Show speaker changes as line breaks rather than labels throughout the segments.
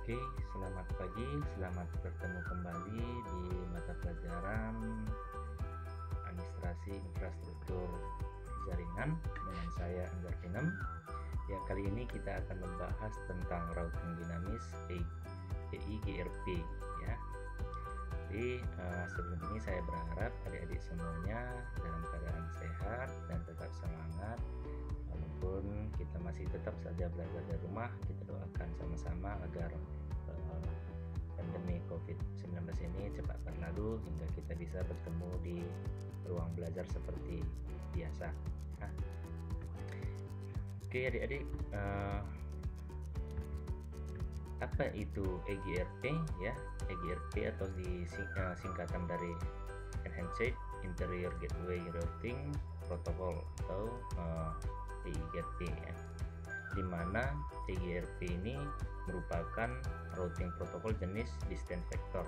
Oke, selamat pagi, selamat bertemu kembali di mata pelajaran Administrasi Infrastruktur Jaringan dengan saya Enggar Kinem. Ya, kali ini kita akan membahas tentang routing dinamis EIGRP ya. Jadi sebelum ini saya berharap adik-adik semuanya dalam keadaan sehat dan tetap semangat. Walaupun kita masih tetap saja belajar dari rumah, kita doakan sama-sama agar pandemi COVID-19 ini cepat berlalu hingga kita bisa bertemu di ruang belajar seperti biasa. Nah, oke adik-adik, apa itu EGRP ya? EGRP atau singkatan dari Enhanced Interior Gateway Routing Protocol atau EGRP ya, dimana EGRP ini merupakan routing protokol jenis Distance Vector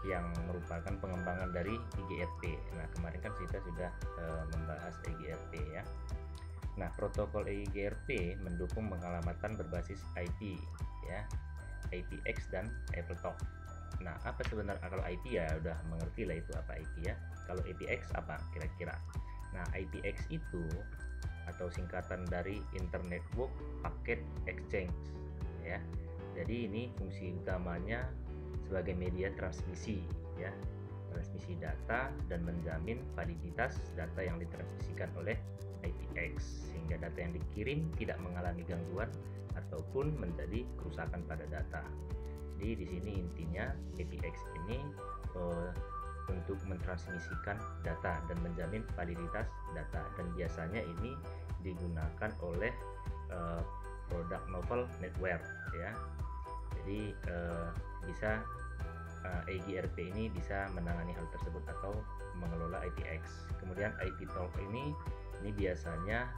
yang merupakan pengembangan dari EGRP. Nah, kemarin kan kita sudah membahas EGRP ya. Nah, protokol EGRP mendukung pengalamatan berbasis IP ya, IPX dan AppleTalk. Nah, apa sebenarnya kalau IP ya udah mengerti lah itu apa IP ya. Kalau IPX apa kira-kira? Nah, IPX itu atau singkatan dari Internet Network Packet Exchange ya. Jadi ini fungsi utamanya sebagai media transmisi ya, transmisi data dan menjamin validitas data yang ditransmisikan oleh IPX sehingga data yang dikirim tidak mengalami gangguan ataupun menjadi kerusakan pada data. Jadi di sini intinya IPX ini untuk mentransmisikan data dan menjamin validitas data, dan biasanya ini digunakan oleh produk novel network ya. Jadi bisa EGRP ini bisa menangani hal tersebut atau mengelola IPX. Kemudian IPTalk ini biasanya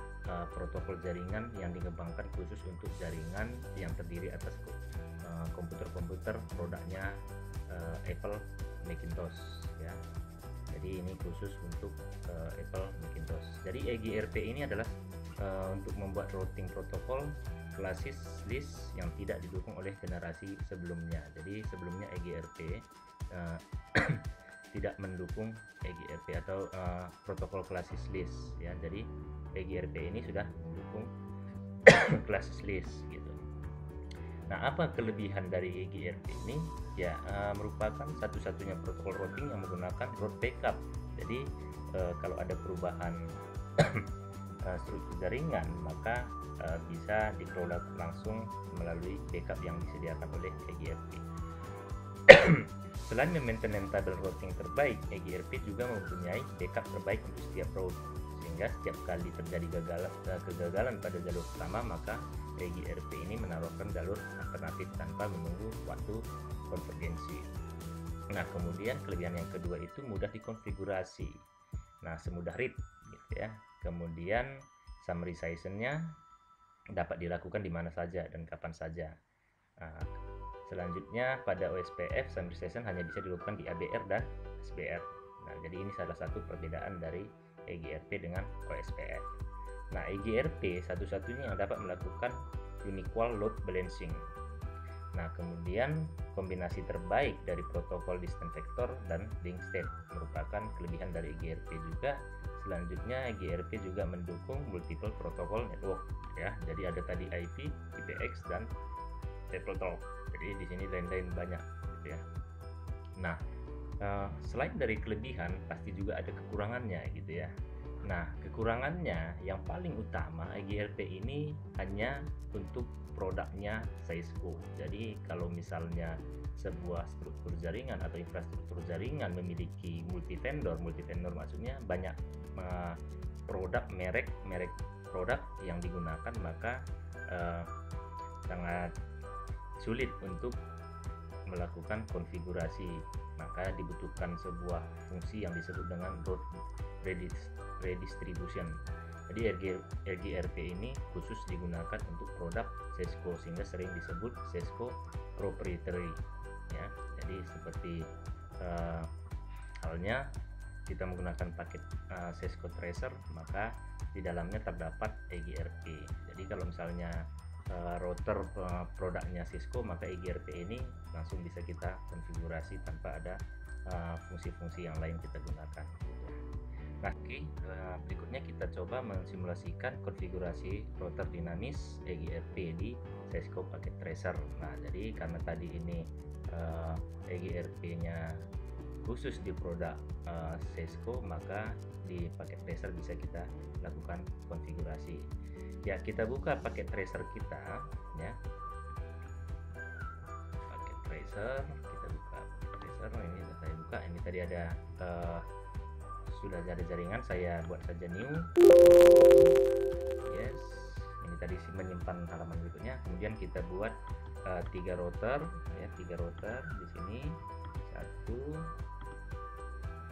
protokol jaringan yang dikembangkan khusus untuk jaringan yang terdiri atas komputer-komputer produknya Apple Macintosh ya. Jadi ini khusus untuk Apple Macintosh. Jadi EGRP ini adalah untuk membuat routing protokol klasis list yang tidak didukung oleh generasi sebelumnya. Jadi sebelumnya EGRP tidak mendukung EGRP atau protokol klasis list ya. Jadi EGRP ini sudah mendukung klasis list gitu. Nah, apa kelebihan dari EGRP ini? Ya, merupakan satu-satunya protokol routing yang menggunakan route backup. Jadi kalau ada perubahan struktur jaringan, maka bisa dikelola langsung melalui backup yang disediakan oleh EGRP. Selain memaintain tabel routing terbaik, EGRP juga mempunyai backup terbaik untuk setiap route, sehingga setiap kali terjadi kegagalan pada jalur utama, maka EGRP ini menawarkan jalur alternatif tanpa menunggu waktu konvergensi. Nah, kemudian kelebihan yang kedua itu mudah dikonfigurasi. Nah, semudah read gitu ya. Kemudian summarization-nya dapat dilakukan di mana saja dan kapan saja. Nah, selanjutnya pada OSPF summarization hanya bisa dilakukan di ABR dan SBR. Nah, jadi ini salah satu perbedaan dari EGRP dengan OSPF. Nah, EGRP satu-satunya yang dapat melakukan unequal load balancing. Nah, kemudian kombinasi terbaik dari protokol Distance Vector dan link state merupakan kelebihan dari EGRP juga. Selanjutnya EGRP juga mendukung multiple protokol network ya. Jadi ada tadi IP, IPX dan AppleTalk. Jadi di sini lain-lain banyak gitu ya. Nah, selain dari kelebihan pasti juga ada kekurangannya gitu ya. Nah, kekurangannya yang paling utama EGRP ini hanya untuk produknya Cisco. Jadi kalau misalnya sebuah struktur jaringan atau infrastruktur jaringan memiliki multi vendor maksudnya banyak produk merek produk yang digunakan, maka sangat sulit untuk melakukan konfigurasi. Maka dibutuhkan sebuah fungsi yang disebut dengan route redistribution. Jadi EGRP ini khusus digunakan untuk produk Cisco sehingga sering disebut Cisco proprietary ya. Jadi seperti halnya kita menggunakan paket Cisco Tracer, maka di dalamnya terdapat EGRP. Jadi kalau misalnya router produknya Cisco, maka EGRP ini langsung bisa kita konfigurasi tanpa ada fungsi-fungsi yang lain kita gunakan. Nah, berikutnya kita coba mensimulasikan konfigurasi router dinamis EGRP di Cisco Packet Tracer. Nah, jadi karena tadi ini EGRP-nya khusus di produk Cisco, maka di Packet Tracer bisa kita lakukan konfigurasi. Ya, kita buka Packet Tracer kita, ya. Packet Tracer, kita buka Packet Tracer. Ini saya buka. Ini tadi ada sudah ada jaringan, saya buat saja new. Yes, ini tadi menyimpan halaman berikutnya. Kemudian kita buat 3 router, ya, 3 router di sini. 1,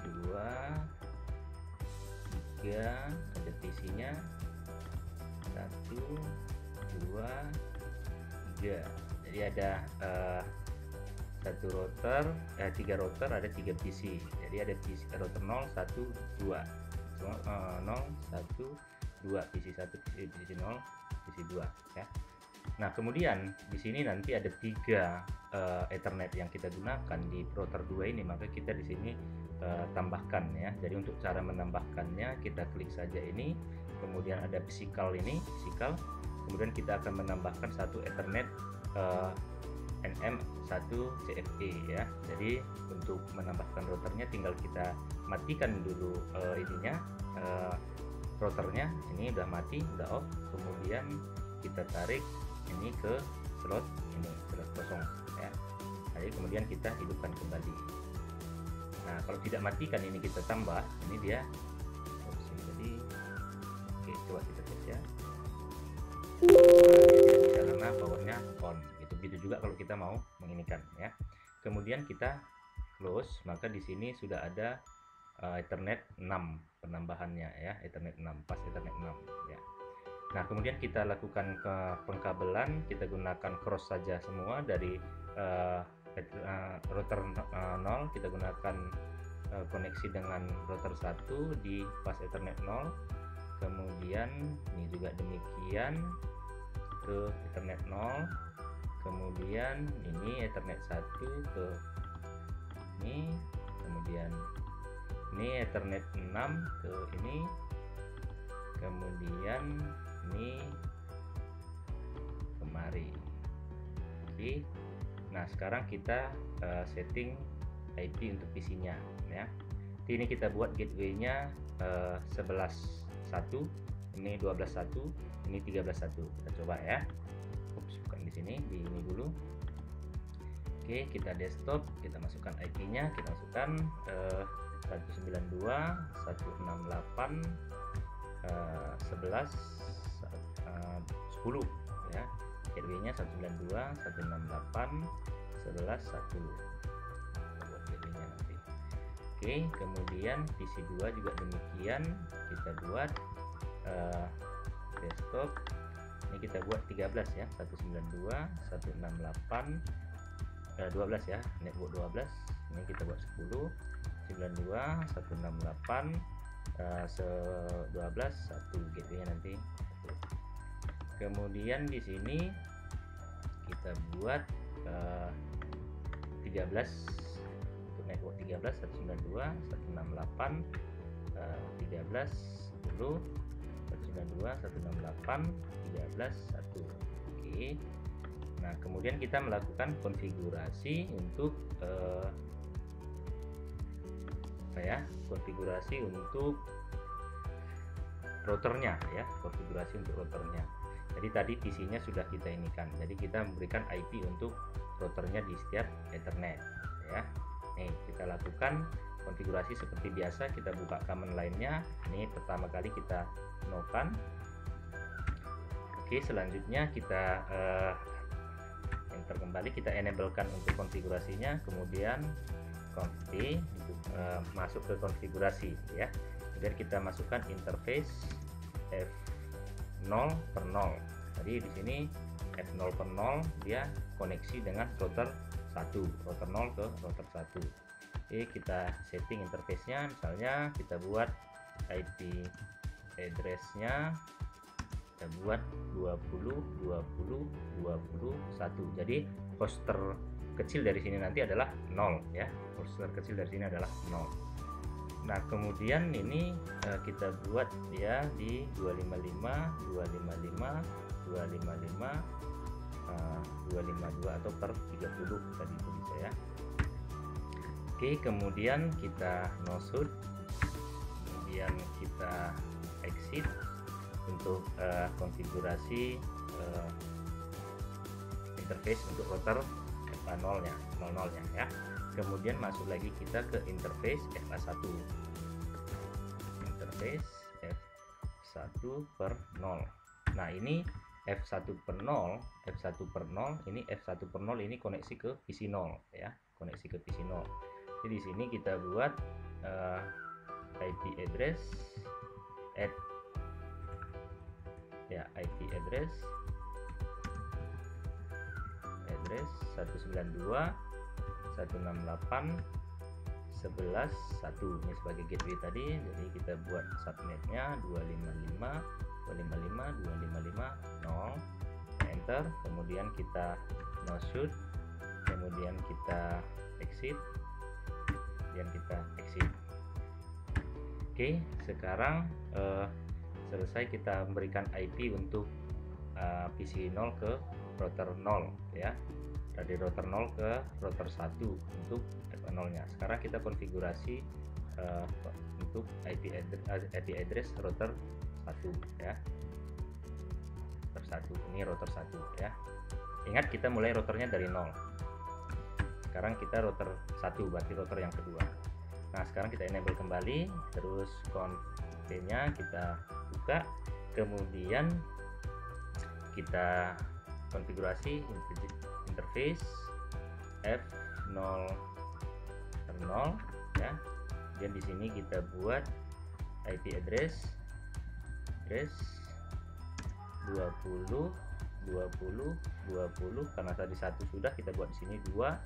2, 3, ada PC-nya. 1, 2, 3. Jadi ada 1 router, 3 router, ada 3 PC. Jadi ada PC router 0, 1, 2. 0, 1, 2, PC 1, PC 0, PC 2, ya. Nah, kemudian di sini nanti ada 3 Ethernet yang kita gunakan di router 2 ini, maka kita di sini tambahkan, ya. Jadi untuk cara menambahkannya, kita klik saja ini, kemudian ada physical ini, kemudian kita akan menambahkan 1 Ethernet NM1 CFE, ya. Jadi untuk menambahkan routernya tinggal kita matikan dulu ininya, routernya ini udah mati, udah off, kemudian kita tarik ini ke slot kosong, ya. Jadi kemudian kita hidupkan kembali. Nah, kalau tidak matikan ini kita tambah, ini dia opsi. Jadi oke, coba kita tes, ya. Dia tidak bisa karena powernya on. Begitu juga kalau kita mau menginikan, ya. Kemudian kita close, maka di sini sudah ada Ethernet 6 penambahannya, ya, Ethernet 6, pas Ethernet 6, ya. Nah, kemudian kita lakukan ke pengkabelan, kita gunakan cross saja semua dari router 0, kita gunakan koneksi dengan router 1 di pas Ethernet 0. Kemudian ini juga demikian ke Ethernet 0. Kemudian ini Ethernet 1 ke ini, kemudian ini Ethernet 6 ke ini, kemudian ini kemari. Oke. Nah, sekarang kita setting IP untuk PC-nya, ya. Ini kita buat gateway-nya 11.1, ini 12.1, ini 13.1. Kita coba, ya. Bukan di sini, di ini dulu. Oke, kita desktop, kita masukkan IP-nya, kita masukkan 192.168 11 10, ya. Gateway-nya 192.168 11.1 buat gateway-nya nanti. Oke, kemudian PC2 juga demikian, kita buat desktop. Ini kita buat 13, ya, 192.168 12, ya, network 12. Ini kita buat 10, 92.168 12 1 gateway nanti. Kemudian di sini kita buat 13 untuk network 13, 192.168 13 10 192.168 13.1. Oke. Nah, kemudian kita melakukan konfigurasi untuk konfigurasi untuk routernya, ya, konfigurasi untuk routernya. Jadi tadi PC-nya sudah kita inikan. Jadi kita memberikan IP untuk routernya di setiap Ethernet, ya. Nih, kita lakukan konfigurasi seperti biasa. Kita buka command lainnya. Ini pertama kali kita no-kan. Oke, selanjutnya kita enter kembali, kita enablekan untuk konfigurasinya, kemudian config masuk ke konfigurasi, ya. Kemudian kita masukkan interface F0 per 0. Jadi di sini F0 per 0 dia koneksi dengan router 1, router 0 ke router 1. Oke, kita setting interface-nya, misalnya kita buat IP address-nya kita buat 20 20 21. Jadi host terkecil dari sini nanti adalah 0 ya. Host terkecil dari sini adalah 0. Nah, kemudian ini kita buat ya di 255 255 255 252 atau per 30 tadi itu bisa ya. Oke, kemudian kita no shoot, kemudian kita exit untuk konfigurasi interface untuk router FA0 nya 00 nya ya. Kemudian masuk lagi kita ke interface FA1, interface F1 per 0. Nah, ini F1 per 0, F1 per 0, ini F1 per 0 ini koneksi ke PC 0 ya, koneksi ke PC 0. Jadi di sini kita buat IP address add ya, IP address 192.168.11.1 ini sebagai gateway tadi. Jadi kita buat subnetnya 255.255.255.0, enter, kemudian kita no shoot, kemudian kita exit, kemudian kita exit. Oke, sekarang selesai kita memberikan IP untuk PC 0 ke router 0 ya, dari router 0 ke router 1 untuk FA0 nya. Sekarang kita konfigurasi untuk IP address router 1 ya, router 1 ini router 1 ya. Ingat, kita mulai routernya dari 0. Sekarang kita router 1, berarti router yang kedua. Nah, sekarang kita enable kembali, terus conf nya kita buka, kemudian kita konfigurasi interface F0 per 0 ya. Dan di sini kita buat IP address 20 karena tadi 1 sudah, kita buat di sini 2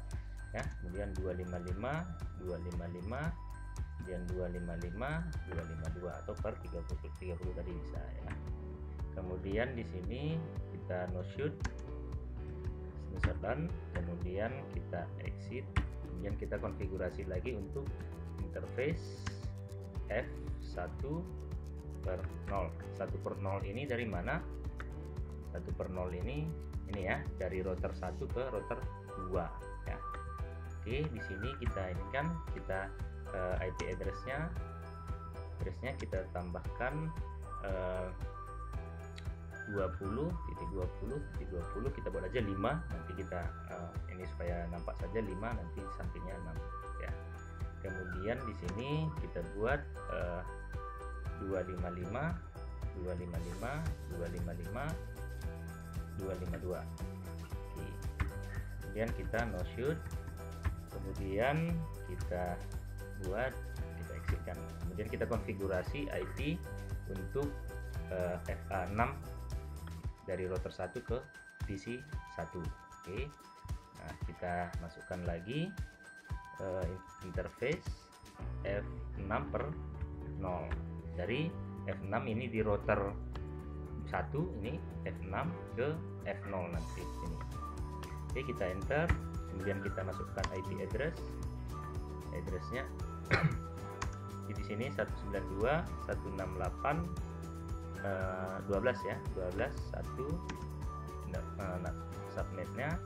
ya, kemudian 255 kemudian 255 atau per 30 tadi bisa ya. Kemudian di sini kita no shoot, done, kemudian kita exit, kemudian kita konfigurasi lagi untuk interface F1 per 0. 1 per 0 ini dari mana? 1 per 0 ini ya, dari router 1 ke router 2 ya. Oke, di sini kita ini kan kita IP addressnya kita tambahkan 20 kita buat aja 5, nanti kita ini supaya nampak saja 5, nanti sampingnya 6 ya. Kemudian di sini kita buat 255 252. Oke. Kemudian kita no shoot, kemudian kita exitkan, kemudian kita konfigurasi IP untuk FA6 dari router 1 ke PC 1. Oke. Nah, kita masukkan lagi interface F6 per 0. Dari F6 ini di router 1 ini F6 ke F0 nanti ini. Oke, kita enter, kemudian kita masukkan IP addressnya di sini 192.168.12 ya, 12 1 subnetnya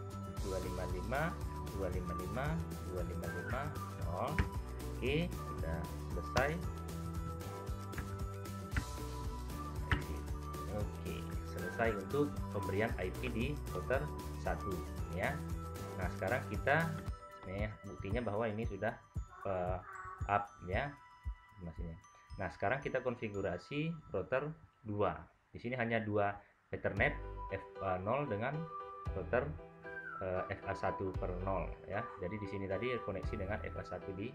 255.255.255.0. Oke, kita selesai. Oke, selesai untuk pemberian IP di router 1 ya. Nah, sekarang kita nih buktinya bahwa ini sudah up ya informasinya. Nah, sekarang kita konfigurasi router 2. Di sini hanya 2 Ethernet FA0 dengan router FA1 per 0 ya. Jadi di sini tadi koneksi dengan FA1 di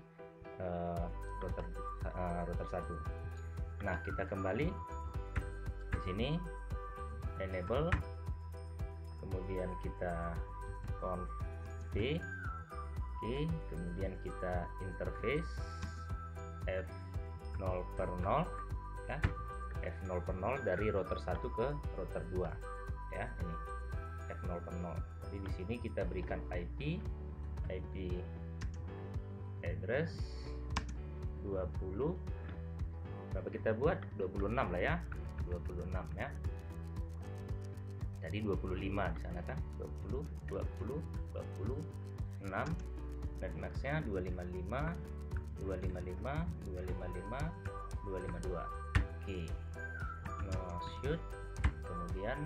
router 1. Nah, kita kembali di sini enable, kemudian kita conf D. Oke, kemudian kita interface F0 per 0 ya. F0 per 0 dari router 1 ke router 2 ya, ini F0 per 0. Jadi di sini kita berikan IP address 20, berapa kita buat, 26 lah ya, 26 ya. Tadi 25 di sana kan, 20 26, netmaxnya 255 255 255 252. Oke, no shoot, kemudian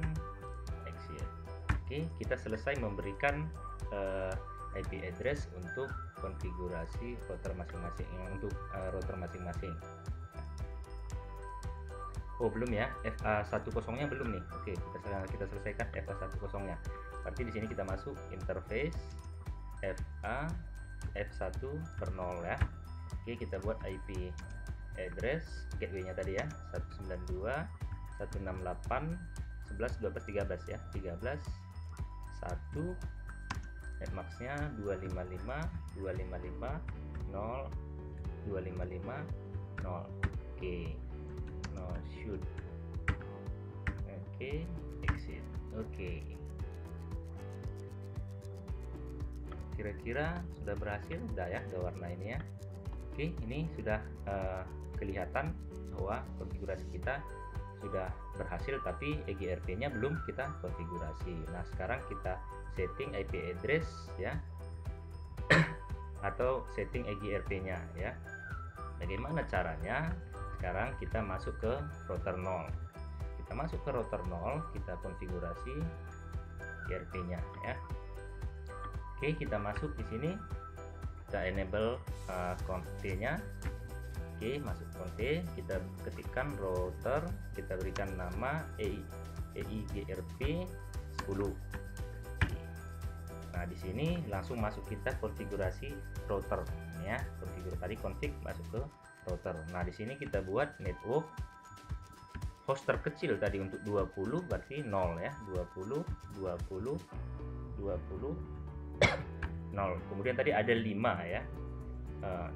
exit. Oke, kita selesai memberikan IP address untuk konfigurasi router masing-masing, untuk router masing-masing. Oh belum ya, FA10 nya belum nih. Oke, kita selesaikan FA10 nya. Berarti di sini kita masuk interface F1 per 0 ya. Oke, kita buat IP address gateway nya tadi ya, 192.168.11.12.13 ya, 13 1, netmax nya 255 255 0 255 0. Oke, no shoot. Oke, exit. Oke, kira-kira sudah berhasil, udah ya, udah warna ini ya. Oke, ini sudah kelihatan bahwa konfigurasi kita sudah berhasil, tapi EGRP nya belum kita konfigurasi. Nah, sekarang kita setting IP address ya atau setting EGRP nya ya. Bagaimana caranya? Sekarang kita masuk ke router 0. Kita masuk ke router 0, kita konfigurasi EGRP-nya ya. Oke, kita masuk di sini, kita enable conf-nya. Oke, masuk conf, kita ketikkan router, kita berikan nama EIGRP 10. Nah, di sini langsung masuk kita konfigurasi router ya. Config masuk ke router. Nah, di sini kita buat network host terkecil tadi untuk 20 berarti 0 ya, 20 20 20 0. Kemudian tadi ada 5 ya,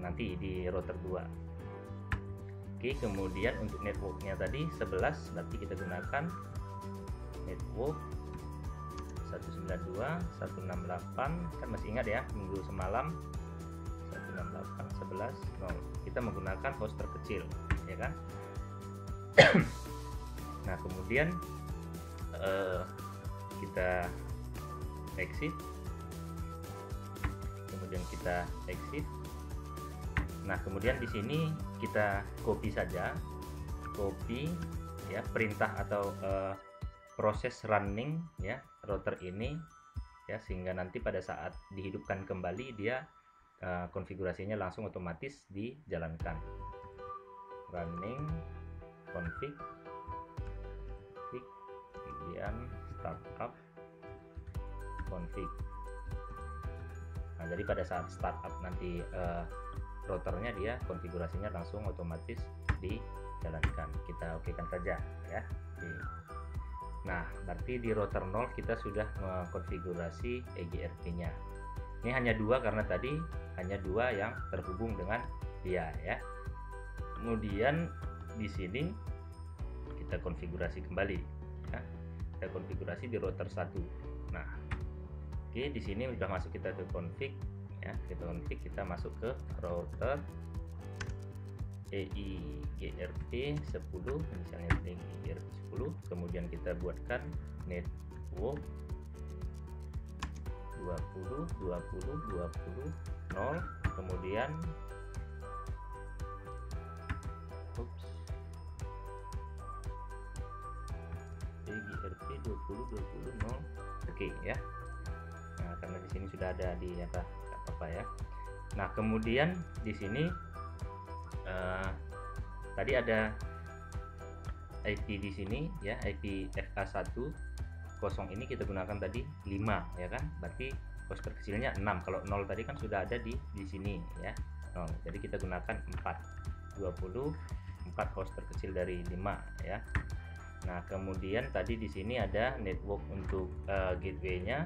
nanti di router 2. Oke, kemudian untuk networknya tadi 11 berarti kita gunakan network 192.168, kan masih ingat ya minggu semalam 168.11.0. Kita menggunakan host terkecil ya kan. Nah, kemudian kita exit, kemudian kita exit. Nah, kemudian di sini kita copy saja, copy ya perintah atau proses running ya router ini ya, sehingga nanti pada saat dihidupkan kembali dia konfigurasinya langsung otomatis dijalankan. Running config, kemudian startup config. Nah, jadi pada saat startup nanti routernya dia konfigurasinya langsung otomatis dijalankan. Kita okekan saja ya. Nah, berarti di router 0 kita sudah mengkonfigurasi EGRP-nya. Ini hanya 2 karena tadi hanya 2 yang terhubung dengan dia ya. Kemudian di sini kita konfigurasi kembali ya. Kita konfigurasi di router 1. Nah, oke, di sini sudah masuk kita ke config ya. Kita masuk ke router EIGRP 10, misalnya EIGRP 10, kemudian kita buatkan network 20 20 20 0, kemudian EIGRP 20 20 0. Oke ya. Nah, karena di sini sudah ada di apa ya. Nah, kemudian di sini tadi ada IP di sini ya, IP FA10 ini kita gunakan tadi 5 ya kan, berarti host terkecilnya 6. Kalau 0 tadi kan sudah ada di sini ya, 0. Jadi kita gunakan 4 host terkecil dari 5 ya. Nah, kemudian tadi di sini ada network untuk gateway-nya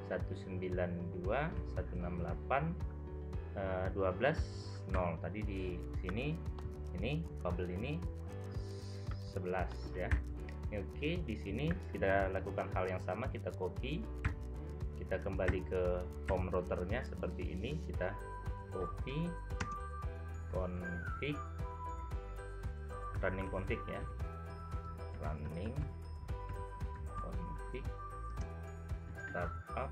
192.168.12.0. Tadi di sini ini kabel ini 11 ya. Oke, di sini kita lakukan hal yang sama, kita copy, kita kembali ke home routernya seperti ini, kita copy config, running config ya, running config startup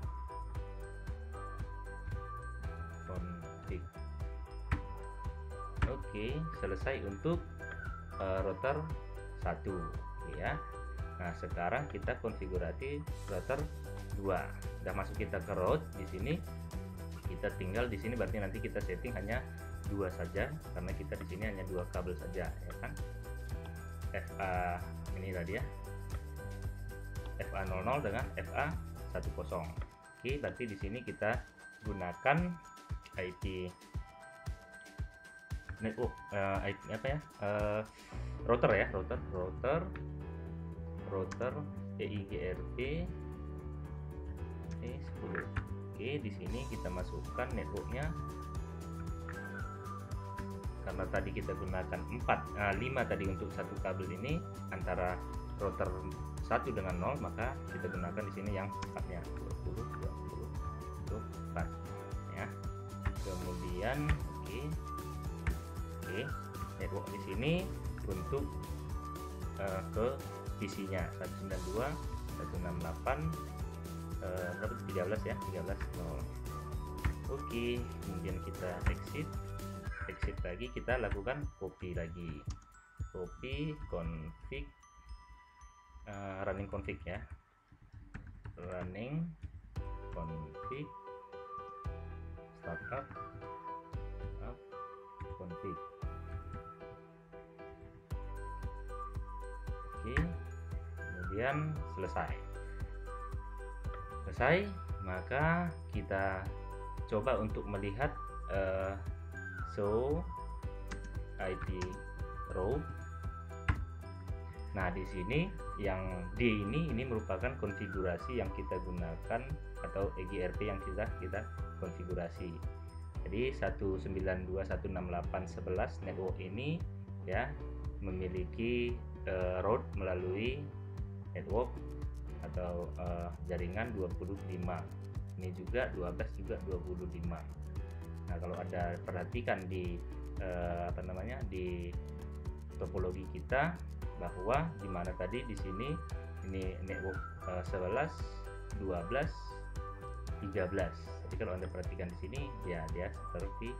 config. Oke, selesai untuk router 1 ya. Nah, sekarang kita konfigurasi router 2. Udah masuk kita ke route di sini. Kita tinggal di sini, berarti nanti kita setting hanya 2 saja karena kita di sini hanya 2 kabel saja ya kan. FA ini tadi ya. FA00 dengan FA10. Oke, berarti di sini kita gunakan IP network, IP apa ya? Router ya, router EIGRP 10. Oke, di sini kita masukkan networknya. Karena tadi kita gunakan 5 tadi untuk satu kabel ini antara router 1 dengan 0, maka kita gunakan di sini yang 4-nya 20 untuk 4 ya. Kemudian oke, network di sini untuk ke PC-nya 192, 168, berapa 13 ya, 13 0. Oke, kemudian kita exit lagi, kita lakukan copy lagi, copy config, running config ya, running config startup config. Oke, kemudian selesai, maka kita coba untuk melihat show IP row. Nah, di sini yang D ini merupakan konfigurasi yang kita gunakan atau EGRP yang kita konfigurasi. Jadi 192.168.11 network ini ya memiliki route melalui network atau jaringan 25. Ini juga 12 juga 25. Nah, kalau ada perhatikan di di topologi kita bahwa di mana tadi di sini ini network 11, 12, 13. Jadi kalau Anda perhatikan di sini ya dia seperti ini.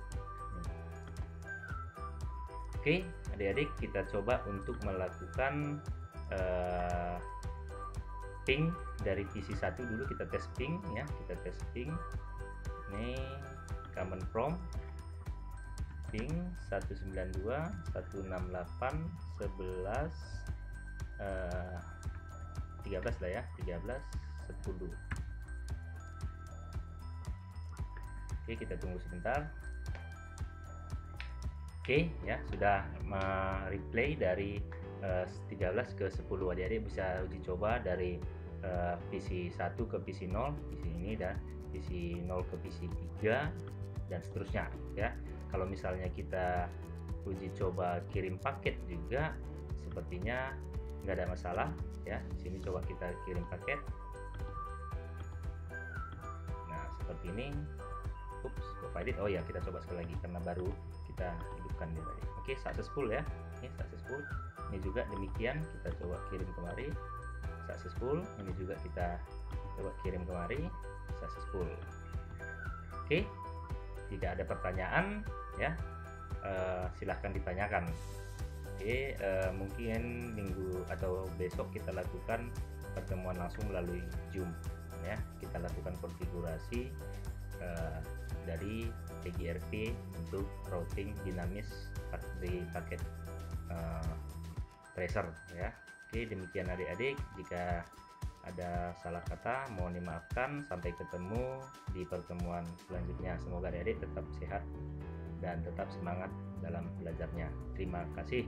Oke, adik-adik, kita coba untuk melakukan ping dari PC1 dulu. Kita tes ping ya, ini command prompt ping 192.168.11 13 lah ya, 13.10. Oke, kita tunggu sebentar. Oke ya, sudah replay dari 13 ke 10. Adik-adik bisa uji coba dari PC 1 ke PC 0, PC ini, dan PC 0 ke PC 3 dan seterusnya ya. Kalau misalnya kita uji coba kirim paket juga sepertinya nggak ada masalah ya. Di sini coba kita kirim paket. Nah, seperti ini. Provided. Oh ya, kita coba sekali lagi karena baru kita hidupkan dia tadi. Oke, successful ya. Ini successful. Ini juga demikian, kita coba kirim kemari, successful. Ini juga kita coba kirim kemari, successful. Oke, tidak ada pertanyaan ya, silahkan ditanyakan. Oke, mungkin minggu atau besok kita lakukan pertemuan langsung melalui Zoom ya. Kita lakukan konfigurasi dari EGRP untuk routing dinamis di paket tracer ya. Oke, demikian adik-adik. Jika ada salah kata mohon dimaafkan. Sampai ketemu di pertemuan selanjutnya. Semoga adik-adik tetap sehat dan tetap semangat dalam belajarnya. Terima kasih.